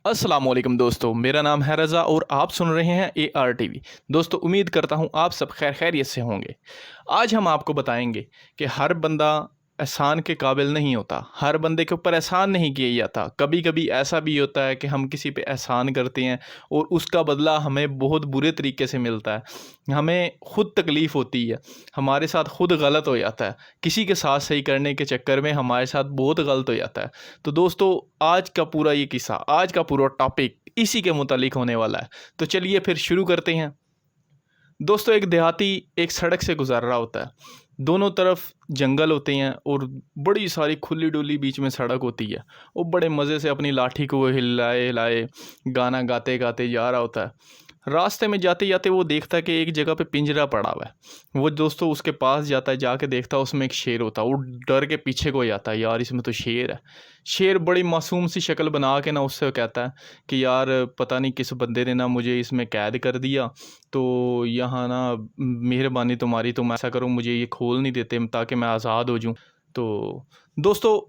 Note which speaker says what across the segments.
Speaker 1: अस्सलाम वालेकुम दोस्तों, मेरा नाम है रज़ा और आप सुन रहे हैं ARTV। दोस्तों, उम्मीद करता हूँ आप सब खैरियत से होंगे। आज हम आपको बताएंगे कि हर बंदा एहसान के काबिल नहीं होता, हर बंदे के ऊपर एहसान नहीं किया जाता। कभी कभी ऐसा भी होता है कि हम किसी पे एहसान करते हैं और उसका बदला हमें बहुत बुरे तरीके से मिलता है। हमें खुद तकलीफ़ होती है, हमारे साथ खुद गलत हो जाता है, किसी के साथ सही करने के चक्कर में हमारे साथ बहुत गलत हो जाता है। तो दोस्तों, आज का पूरा ये किस्सा, आज का पूरा टॉपिक इसी के मुतालिक होने वाला है। तो चलिए फिर शुरू करते हैं। दोस्तों, एक देहाती एक सड़क से गुज़र रहा होता है। दोनों तरफ जंगल होते हैं और बड़ी सारी खुली डुली बीच में सड़क होती है। वो बड़े मज़े से अपनी लाठी को हिलाए हिलाए गाना गाते गाते जा रहा होता है। रास्ते में जाते जाते वो देखता है कि एक जगह पे पिंजरा पड़ा हुआ है। वो दोस्तों उसके पास जाता है, जाके देखता है उसमें एक शेर होता है। वो डर के पीछे को जाता है, यार इसमें तो शेर है। शेर बड़ी मासूम सी शक्ल बना के ना उससे कहता है कि यार पता नहीं किस बंदे ने ना मुझे इसमें कैद कर दिया, तो यहाँ ना मेहरबानी तुम्हारी, तुम ऐसा करो मुझे ये खोल नहीं देते ताकि मैं आज़ाद हो जाऊँ। तो दोस्तों,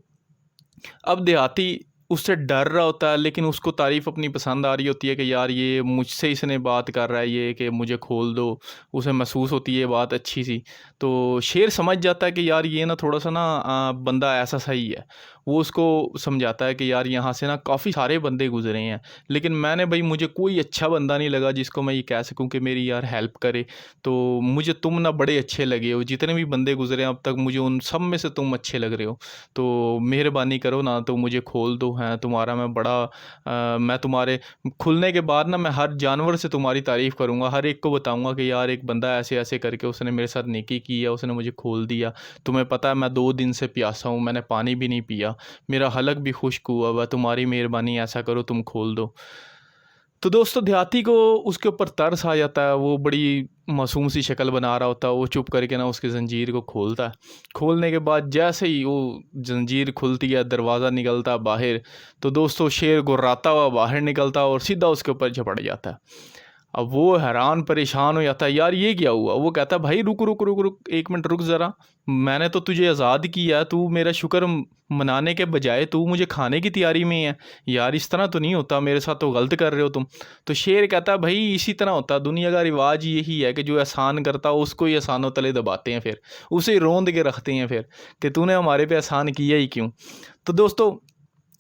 Speaker 1: अब देहाती उससे डर रहा होता है, लेकिन उसको तारीफ़ अपनी पसंद आ रही होती है कि यार ये मुझसे इसने बात कर रहा है, ये कि मुझे खोल दो। उसे महसूस होती है ये बात अच्छी सी। तो शेर समझ जाता है कि यार ये ना थोड़ा सा ना बंदा ऐसा सही है। वो उसको समझाता है कि यार यहाँ से ना काफ़ी सारे बंदे गुजरे हैं, लेकिन मैंने भाई मुझे कोई अच्छा बंदा नहीं लगा जिसको मैं ये कह सकूँ कि मेरी यार हेल्प करे। तो मुझे तुम ना बड़े अच्छे लगे हो, जितने भी बंदे गुजरे हैं अब तक मुझे उन सब में से तुम अच्छे लग रहे हो। तो मेहरबानी करो ना, तो मुझे खोल दो। हैं तुम्हारा मैं बड़ा मैं तुम्हारे खुलने के बाद ना मैं हर जानवर से तुम्हारी तारीफ़ करूँगा, हर एक को बताऊँगा कि यार एक बंदा ऐसे ऐसे करके उसने मेरे साथ नेकी की है, उसने मुझे खोल दिया। तुम्हें पता है मैं 2 दिन से प्यासा हूँ, मैंने पानी भी नहीं पिया, मेरा हलक भी खुश्क हुआ हुआ, तुम्हारी मेहरबानी, ऐसा करो तुम खोल दो। तो दोस्तों, देहाती को उसके ऊपर तरस आ जाता है। वो बड़ी मासूम सी शक्ल बना रहा होता है। वो चुप करके ना उसकी ज़ंजीर को खोलता है। खोलने के बाद जैसे ही वो ज़ंजीर खुलती है, दरवाज़ा निकलता है बाहर, तो दोस्तों शेर गुर्राता हुआ बाहर निकलता है और सीधा उसके ऊपर झपट जाता है। अब वो हैरान परेशान हो जाता है, यार ये क्या हुआ? वो कहता है भाई रुक रुक रुक रुक, 1 मिनट रुक ज़रा। मैंने तो तुझे आज़ाद किया, तू मेरा शुक्र मनाने के बजाय तू मुझे खाने की तैयारी में है। यार इस तरह तो नहीं होता, मेरे साथ तो गलत कर रहे हो तुम। तो शेर कहता है भाई इसी तरह होता, दुनिया का रिवाज यही है कि जो एहसान करता हो उसको ही एहसानों तले दबाते हैं, फिर उसे रोंद के रखते हैं फिर कि तूने हमारे पे एहसान किया ही क्यों। तो दोस्तों,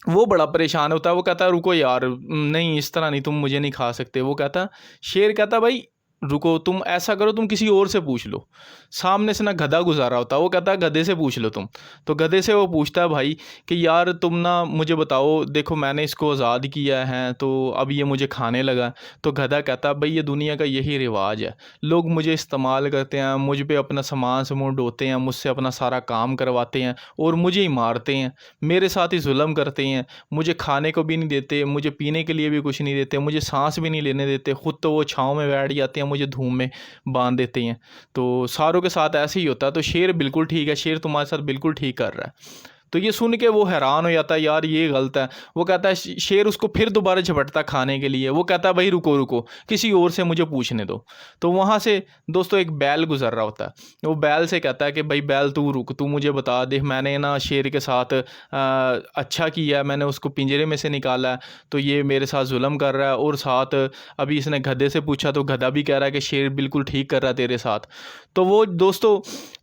Speaker 1: वो बड़ा परेशान होता है। वो कहता है रुको यार, नहीं इस तरह नहीं, तुम मुझे नहीं खा सकते। वो कहता, शेर कहता भाई रुको, तुम ऐसा करो, तुम किसी और से पूछ लो। सामने से ना गधा गुजारा होता है। वो कहता है गधे से पूछ लो तुम। तो गधे से वो पूछता है भाई कि यार तुम ना मुझे बताओ, देखो मैंने इसको आज़ाद किया है तो अब ये मुझे खाने लगा। तो गधा कहता है भाई ये दुनिया का यही रिवाज है, लोग मुझे इस्तेमाल करते हैं, मुझ पे अपना सामान समून ढोते हैं, मुझसे अपना सारा काम करवाते हैं और मुझे ही मारते हैं, मेरे साथ ही जुल्म करते हैं। मुझे खाने को भी नहीं देते, मुझे पीने के लिए भी कुछ नहीं देते, मुझे सांस भी नहीं लेने देते, खुद तो वो छाँव में बैठ जाते हैं, मुझे धूम में बांध देते हैं। तो सारों के साथ ऐसे ही होता है। तो शेर बिल्कुल ठीक है, शेर तुम्हारे साथ बिल्कुल ठीक कर रहा है। तो ये सुन के वो हैरान हो जाता है, यार ये गलत है। वो कहता है, शेर उसको फिर दोबारा झपटता खाने के लिए। वो कहता है भाई रुको रुको, किसी और से मुझे पूछने दो। तो वहाँ से दोस्तों एक बैल गुजर रहा होता है। वो बैल से कहता है कि भाई बैल तू रुक, तू मुझे बता दे, मैंने ना शेर के साथ अच्छा किया है, मैंने उसको पिंजरे में से निकाला है, तो ये मेरे साथ जुल्म कर रहा है। और साथ अभी इसने गधे से पूछा तो गधा भी कह रहा है कि शेर बिल्कुल ठीक कर रहा है तेरे साथ। तो वो दोस्तों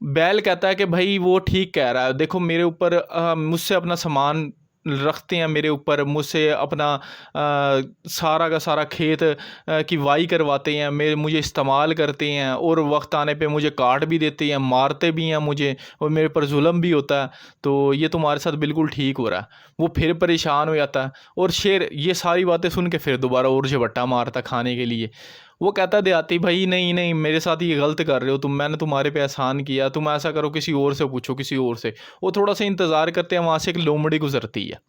Speaker 1: बैल कहता है कि भाई वो ठीक कह रहा है, देखो मेरे ऊपर मुझसे अपना सामान रखते हैं, मेरे ऊपर मुझसे अपना सारा का सारा खेत की वाई करवाते हैं, मेरे मुझे इस्तेमाल करते हैं और वक्त आने पे मुझे काट भी देते हैं, मारते भी हैं मुझे, और मेरे पर जुल्म भी होता है। तो ये तुम्हारे साथ बिल्कुल ठीक हो रहा है। वो फिर परेशान हो जाता है और शेर ये सारी बातें सुन के फिर दोबारा और झपट्टा मारता खाने के लिए। वो कहता देहाती भाई नहीं नहीं, मेरे साथ ये गलत कर रहे हो तुम, मैंने तुम्हारे पे एहसान किया, तुम ऐसा करो किसी और से पूछो, किसी और से। वो थोड़ा सा इंतज़ार करते हैं, वहाँ से एक लोमड़ी गुजरती है।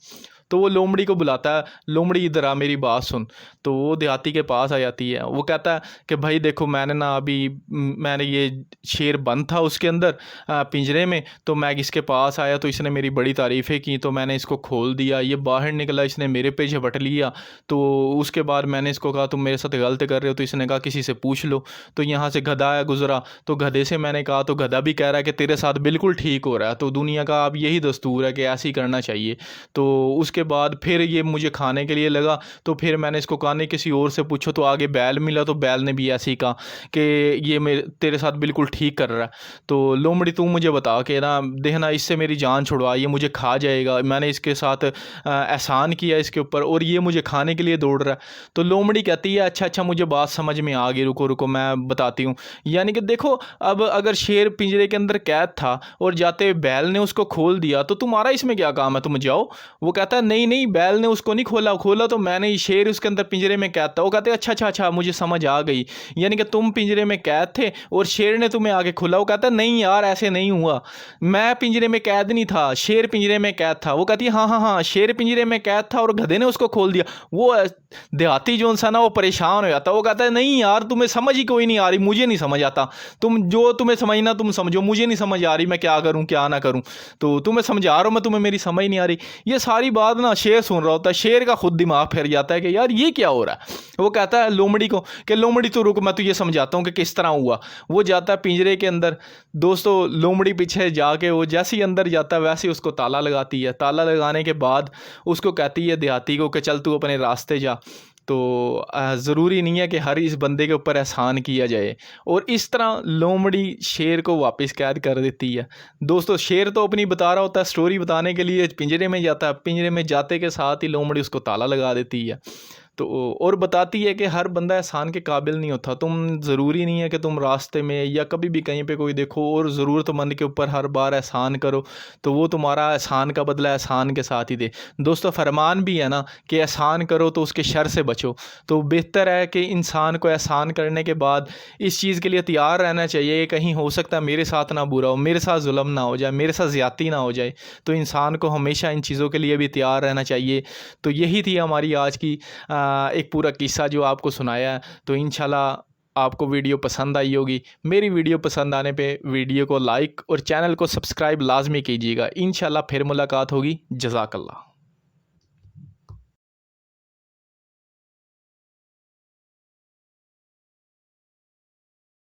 Speaker 1: तो वो लोमड़ी को बुलाता है, लोमड़ी इधर आ मेरी बात सुन। तो वो देहाती के पास आ जाती है। वो कहता है कि भाई देखो मैंने ना अभी मैंने ये शेर बंद था उसके अंदर पिंजरे में, तो मैं इसके पास आया तो इसने मेरी बड़ी तारीफ़ें की, तो मैंने इसको खोल दिया, ये बाहर निकला, इसने मेरे पे झपट लिया। तो उसके बाद मैंने इसको कहा तुम मेरे साथ गलत कर रहे हो, तो इसने कहा किसी से पूछ लो। तो यहाँ से गधा आया गुजरा, तो गधे से मैंने कहा, तो गधा भी कह रहा है कि तेरे साथ बिल्कुल ठीक हो रहा है, तो दुनिया का अब यही दस्तूर है कि ऐसे ही करना चाहिए। तो उसके उसके बाद फिर ये मुझे खाने के लिए लगा, तो फिर मैंने इसको कहा नहीं किसी और से पूछो, तो आगे बैल मिला, तो बैल ने भी ऐसे ही कहा कि ये मेरे तेरे साथ बिल्कुल ठीक कर रहा है, तो लोमड़ी तू मुझे बता के ना देखना इससे मेरी जान छुड़वा, ये मुझे खा जाएगा, मैंने इसके साथ एहसान किया इसके ऊपर और ये मुझे खाने के लिए दौड़ रहा है। तो लोमड़ी कहती है अच्छा अच्छा मुझे बात समझ में आ गई, रुको रुको मैं बताती हूँ। यानी कि देखो अब अगर शेर पिंजरे के अंदर कैद था और जाते हुए बैल ने उसको खोल दिया तो तुम्हारा इसमें क्या काम है, तुम जाओ। वो कहता है नहीं नहीं बैल ने उसको नहीं खोला, खोला तो मैंने ही, शेर उसके अंदर पिंजरे में कैद था। वो कहते हैं अच्छा अच्छा अच्छा मुझे समझ आ गई, यानी कि तुम पिंजरे में कैद थे और शेर ने तुम्हें आगे खोला। वो कहता है नहीं यार ऐसे नहीं हुआ, मैं पिंजरे में कैद नहीं था, शेर पिंजरे में कैद था। वो कहती है हाँ हाँ हाँ शेर पिंजरे में कैद था और गधे ने उसको खोल दिया। वो देहाती जो सा ना वो परेशान हो जाता, वो कहता है नहीं यार तुम्हें समझ ही कोई नहीं आ रही, मुझे नहीं समझ आता, तुम जो तुम्हें समझना तुम समझो, मुझे नहीं समझ आ रही मैं क्या करूं क्या ना करूं, तो तुम्हें समझा रहा हूं मैं, तुम्हें मेरी समझ नहीं आ रही। ये सारी बात ना शेर सुन रहा होता है, शेर का खुद दिमाग फिर जाता है कि यार ये क्या हो रहा है। वो कहता है लोमड़ी को कि लोमड़ी तो रुक मैं तुझे समझाता हूँ कि किस तरह हुआ। वो जाता है पिंजरे के अंदर, दोस्तों लोमड़ी पीछे जाके वो जैसे ही अंदर जाता है वैसे ही उसको ताला लगाती है। ताला लगाने के बाद उसको कहती है देहाती को कि चल तू अपने रास्ते जा। तो ज़रूरी नहीं है कि हर इस बंदे के ऊपर एहसान किया जाए, और इस तरह लोमड़ी शेर को वापस कैद कर देती है। दोस्तों शेर तो अपनी बता रहा होता है, स्टोरी बताने के लिए पिंजरे में जाता है, पिंजरे में जाते के साथ ही लोमड़ी उसको ताला लगा देती है। तो और बताती है कि हर बंदा एहसान के काबिल नहीं होता, तुम ज़रूरी नहीं है कि तुम रास्ते में या कभी भी कहीं पे कोई देखो और ज़रूरतमंद के ऊपर हर बार एहसान करो तो वो तुम्हारा एहसान का बदला एहसान के साथ ही दे। दोस्तों फरमान भी है ना कि एहसान करो तो उसके शर से बचो। तो बेहतर है कि इंसान को एहसान करने के बाद इस चीज़ के लिए तैयार रहना चाहिए, कहीं हो सकता है मेरे साथ ना बुरा हो, मेरे साथ जुल्म ना हो जाए, मेरे साथ ज़्यादती ना हो जाए। तो इंसान को हमेशा इन चीज़ों के लिए भी तैयार रहना चाहिए। तो यही थी हमारी आज की एक पूरा किस्सा जो आपको सुनाया है। तो इंशाल्लाह आपको वीडियो पसंद आई होगी। मेरी वीडियो पसंद आने पे वीडियो को लाइक और चैनल को सब्सक्राइब लाजमी कीजिएगा। इंशाल्लाह फिर मुलाकात होगी। जज़ाकल्लाह।